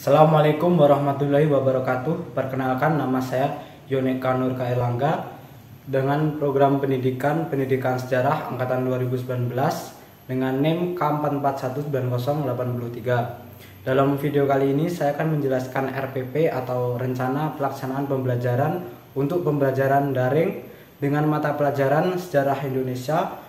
Assalamualaikum warahmatullahi wabarakatuh. Perkenalkan, nama saya Yoneka Nur Kairlangga dengan program pendidikan sejarah angkatan 2019 dengan NIM K4419083. Dalam video kali ini saya akan menjelaskan RPP atau Rencana Pelaksanaan Pembelajaran untuk pembelajaran daring dengan mata pelajaran Sejarah Indonesia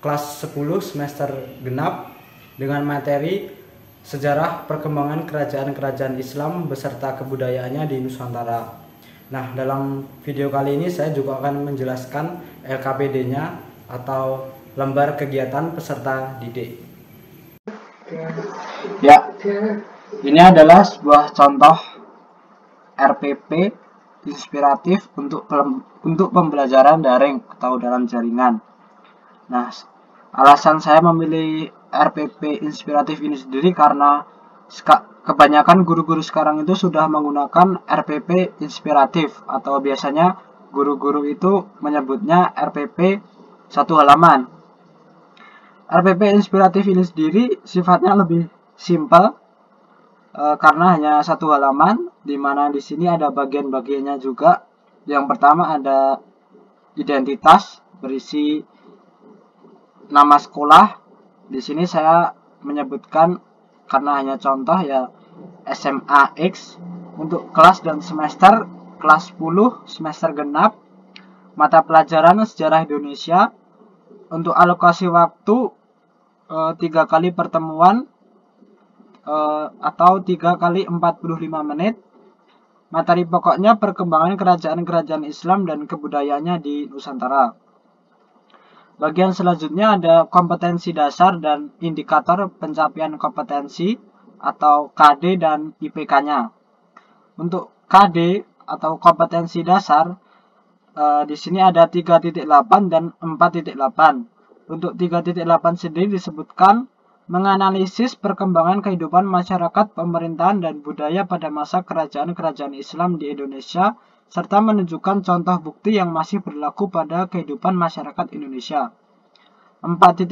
kelas 10 semester genap dengan materi Sejarah Perkembangan Kerajaan-Kerajaan Islam beserta kebudayaannya di Nusantara. Nah, dalam video kali ini saya juga akan menjelaskan LKPD-nya atau lembar kegiatan peserta didik. Ya, ini adalah sebuah contoh RPP inspiratif untuk pembelajaran daring atau dalam jaringan. Nah, alasan saya memilih RPP inspiratif ini sendiri karena kebanyakan guru-guru sekarang itu sudah menggunakan RPP inspiratif atau biasanya guru-guru itu menyebutnya RPP satu halaman. RPP inspiratif ini sendiri sifatnya lebih simpel karena hanya satu halaman, di mana di sini ada bagian-bagiannya juga. Yang pertama ada identitas berisi nama sekolah. Di sini saya menyebutkan karena hanya contoh ya SMA X untuk kelas dan semester kelas 10 semester genap, mata pelajaran Sejarah Indonesia. Untuk alokasi waktu 3 kali pertemuan atau 3 kali 45 menit. Materi pokoknya perkembangan kerajaan-kerajaan Islam dan kebudayaannya di Nusantara. Bagian selanjutnya ada kompetensi dasar dan indikator pencapaian kompetensi atau KD dan IPK-nya. Untuk KD atau kompetensi dasar di sini ada 3.8 dan 4.8. Untuk 3.8 sendiri disebutkan menganalisis perkembangan kehidupan masyarakat, pemerintahan dan budaya pada masa kerajaan-kerajaan Islam di Indonesia serta menunjukkan contoh bukti yang masih berlaku pada kehidupan masyarakat Indonesia. 4.8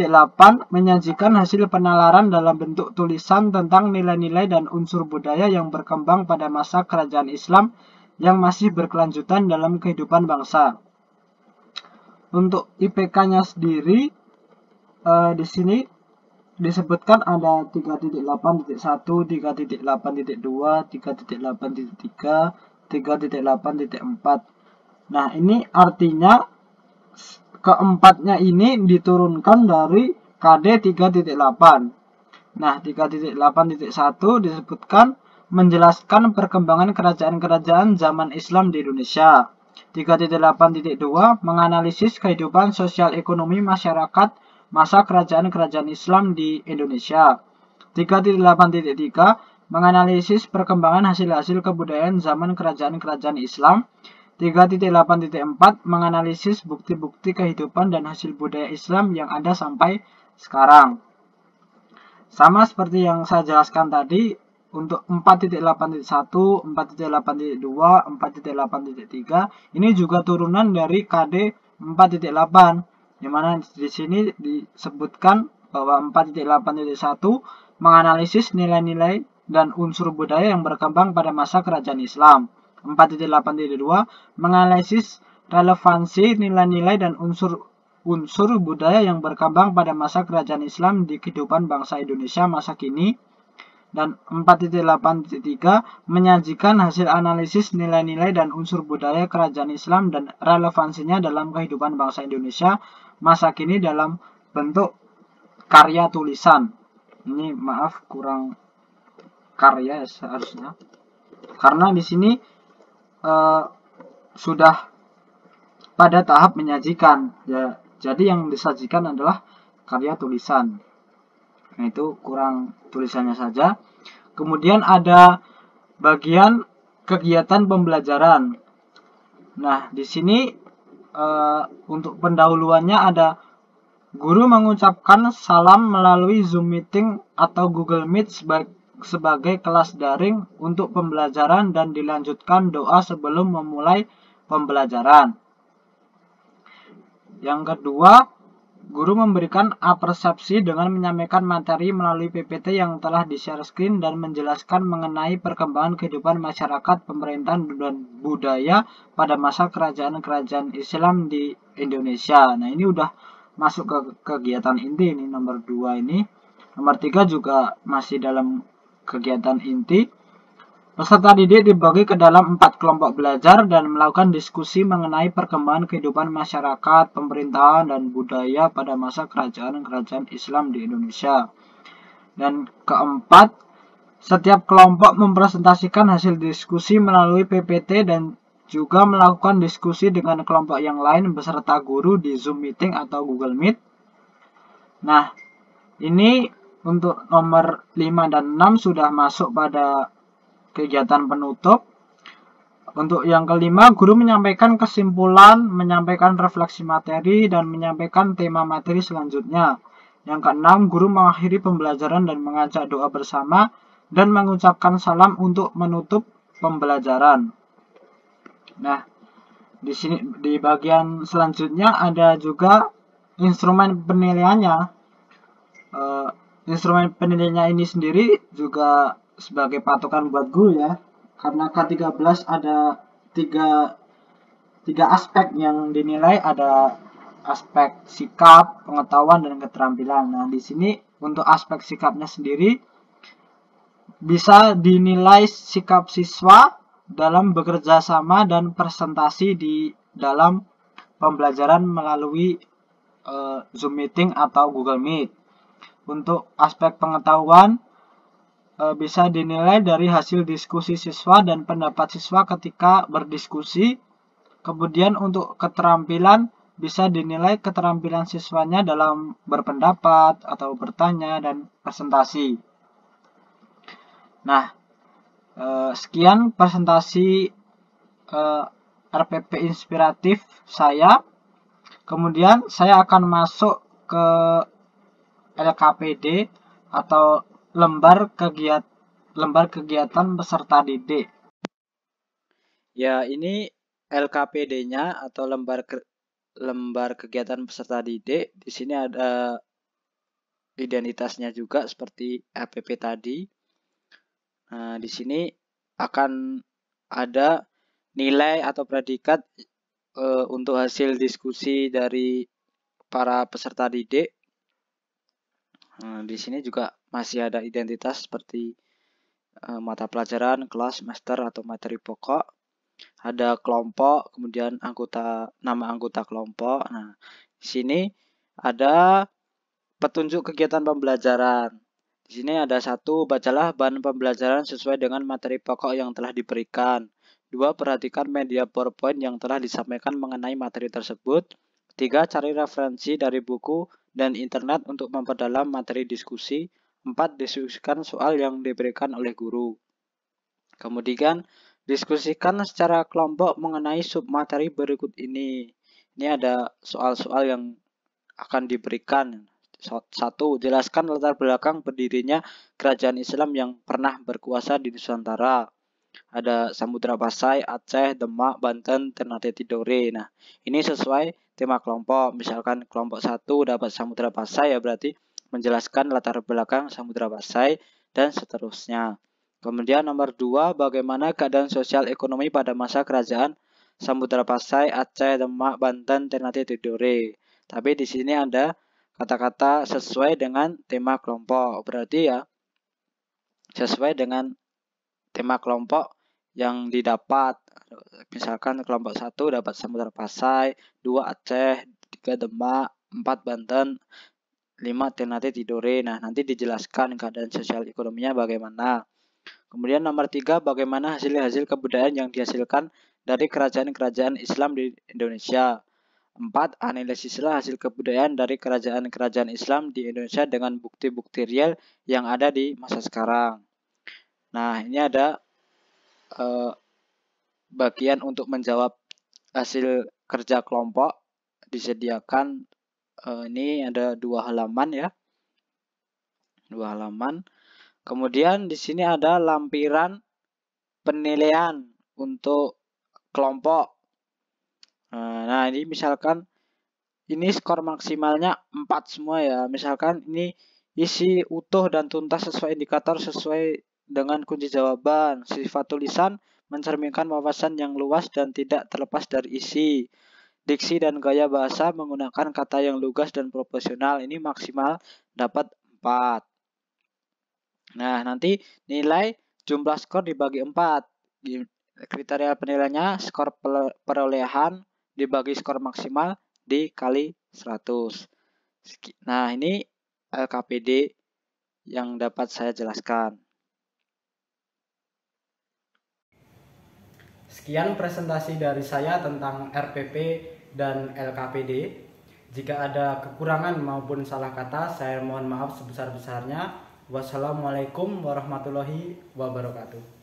menyajikan hasil penalaran dalam bentuk tulisan tentang nilai-nilai dan unsur budaya yang berkembang pada masa kerajaan Islam yang masih berkelanjutan dalam kehidupan bangsa. Untuk IPK-nya sendiri di sini disebutkan ada 3.8.1, 3.8.2, 3.8.3, 3.8.4. Nah, ini artinya keempatnya ini diturunkan dari KD 3.8. Nah, 3.8.1 disebutkan menjelaskan perkembangan kerajaan-kerajaan zaman Islam di Indonesia. 3.8.2 menganalisis kehidupan sosial ekonomi masyarakat masa kerajaan-kerajaan Islam di Indonesia. 3.8.3 menganalisis perkembangan hasil-hasil kebudayaan zaman kerajaan-kerajaan Islam. 3.8.4 menganalisis bukti-bukti kehidupan dan hasil budaya Islam yang ada sampai sekarang. Sama seperti yang saya jelaskan tadi, untuk 4.8.1, 4.8.2, 4.8.3 ini juga turunan dari KD 4.8, di mana di sini disebutkan bahwa 4.8.1 menganalisis nilai-nilai dan unsur budaya yang berkembang pada masa kerajaan Islam. 4.8.2 menganalisis relevansi nilai-nilai dan unsur budaya yang berkembang pada masa kerajaan Islam di kehidupan bangsa Indonesia masa kini. Dan 4.8.3 menyajikan hasil analisis nilai-nilai dan unsur budaya kerajaan Islam dan relevansinya dalam kehidupan bangsa Indonesia masa kini dalam bentuk karya tulisan. Ini maaf kurang karya seharusnya, karena di sini sudah pada tahap menyajikan ya, jadi yang disajikan adalah karya tulisan. Nah, itu kurang tulisannya saja. Kemudian ada bagian kegiatan pembelajaran. Nah, di sini untuk pendahuluannya ada guru mengucapkan salam melalui Zoom meeting atau Google Meet sebagai kelas daring untuk pembelajaran dan dilanjutkan doa sebelum memulai pembelajaran. Yang kedua, Guru memberikan persepsi dengan menyampaikan materi melalui PPT yang telah di-share screen dan menjelaskan mengenai perkembangan kehidupan masyarakat, pemerintahan, dan budaya pada masa kerajaan-kerajaan Islam di Indonesia. Nah, ini udah masuk ke kegiatan inti ini, nomor 2 ini. Nomor 3 juga masih dalam kegiatan inti. Peserta didik dibagi ke dalam 4 kelompok belajar dan melakukan diskusi mengenai perkembangan kehidupan masyarakat, pemerintahan, dan budaya pada masa kerajaan-kerajaan Islam di Indonesia. Dan keempat, setiap kelompok mempresentasikan hasil diskusi melalui PPT dan juga melakukan diskusi dengan kelompok yang lain beserta guru di Zoom Meeting atau Google Meet. Nah, ini untuk nomor 5 dan 6 sudah masuk pada kegiatan penutup. Untuk yang kelima, guru menyampaikan kesimpulan, menyampaikan refleksi materi, dan menyampaikan tema materi selanjutnya. Yang keenam, guru mengakhiri pembelajaran dan mengajak doa bersama dan mengucapkan salam untuk menutup pembelajaran. Nah, di sini di bagian selanjutnya ada juga instrumen penilaiannya. Instrumen penilaiannya ini sendiri juga sebagai patokan buat guru ya, karena K13 ada tiga aspek yang dinilai, ada aspek sikap, pengetahuan, dan keterampilan. Nah, di sini untuk aspek sikapnya sendiri bisa dinilai sikap siswa dalam bekerja sama dan presentasi di dalam pembelajaran melalui Zoom Meeting atau Google Meet. Untuk aspek pengetahuan, bisa dinilai dari hasil diskusi siswa dan pendapat siswa ketika berdiskusi. Kemudian untuk keterampilan, bisa dinilai keterampilan siswanya dalam berpendapat atau bertanya dan presentasi. Nah, sekian presentasi RPP inspiratif saya. Kemudian saya akan masuk ke LKPD atau lembar kegiatan peserta didik. Ya, ini LKPD-nya atau lembar kegiatan peserta didik. Di sini ada identitasnya juga seperti RPP tadi. Nah, di sini akan ada nilai atau predikat untuk hasil diskusi dari para peserta didik. Nah, di sini juga masih ada identitas seperti mata pelajaran, kelas, semester, atau materi pokok. Ada kelompok, kemudian nama anggota kelompok. Nah, di sini ada petunjuk kegiatan pembelajaran. Di sini ada 1, bacalah bahan pembelajaran sesuai dengan materi pokok yang telah diberikan. 2, perhatikan media PowerPoint yang telah disampaikan mengenai materi tersebut. 3, cari referensi dari buku dan internet untuk memperdalam materi diskusi. 4, diskusikan soal yang diberikan oleh guru. Kemudian, diskusikan secara kelompok mengenai submateri berikut ini. Ini ada soal-soal yang akan diberikan. 1, jelaskan latar belakang berdirinya kerajaan Islam yang pernah berkuasa di Nusantara. Ada Samudra Pasai, Aceh, Demak, Banten, Ternate Tidore. Nah, ini sesuai tema kelompok. Misalkan kelompok 1 dapat Samudra Pasai, ya berarti menjelaskan latar belakang Samudra Pasai dan seterusnya. Kemudian nomor 2, bagaimana keadaan sosial ekonomi pada masa kerajaan Samudra Pasai, Aceh, Demak, Banten, Ternate Tidore. Tapi di sini ada kata-kata sesuai dengan tema kelompok. Berarti ya sesuai dengan tema kelompok yang didapat. Misalkan kelompok 1 dapat Samudra Pasai, 2 Aceh, 3 Demak, 4 Banten, 5 Ternate Tidore. Nah, nanti dijelaskan keadaan sosial ekonominya bagaimana. Kemudian nomor 3, bagaimana hasil-hasil kebudayaan yang dihasilkan dari kerajaan-kerajaan Islam di Indonesia. 4, analisislah hasil kebudayaan dari kerajaan-kerajaan Islam di Indonesia dengan bukti-bukti real yang ada di masa sekarang. Nah, ini ada bagian untuk menjawab hasil kerja kelompok. Disediakan ini ada 2 halaman ya. 2 halaman. Kemudian di sini ada lampiran penilaian untuk kelompok. Nah, ini misalkan ini skor maksimalnya 4 semua ya. Misalkan ini isi utuh dan tuntas sesuai indikator sesuai dengan kunci jawaban. Sifat tulisan mencerminkan wawasan yang luas dan tidak terlepas dari isi. Diksi dan gaya bahasa menggunakan kata yang lugas dan proporsional. Ini maksimal dapat 4. Nah, nanti nilai jumlah skor dibagi 4. Kriteria penilaiannya skor perolehan dibagi skor maksimal dikali 100. Nah, ini LKPD yang dapat saya jelaskan. Sekian presentasi dari saya tentang RPP dan LKPD. Jika ada kekurangan maupun salah kata, saya mohon maaf sebesar-besarnya. Wassalamualaikum warahmatullahi wabarakatuh.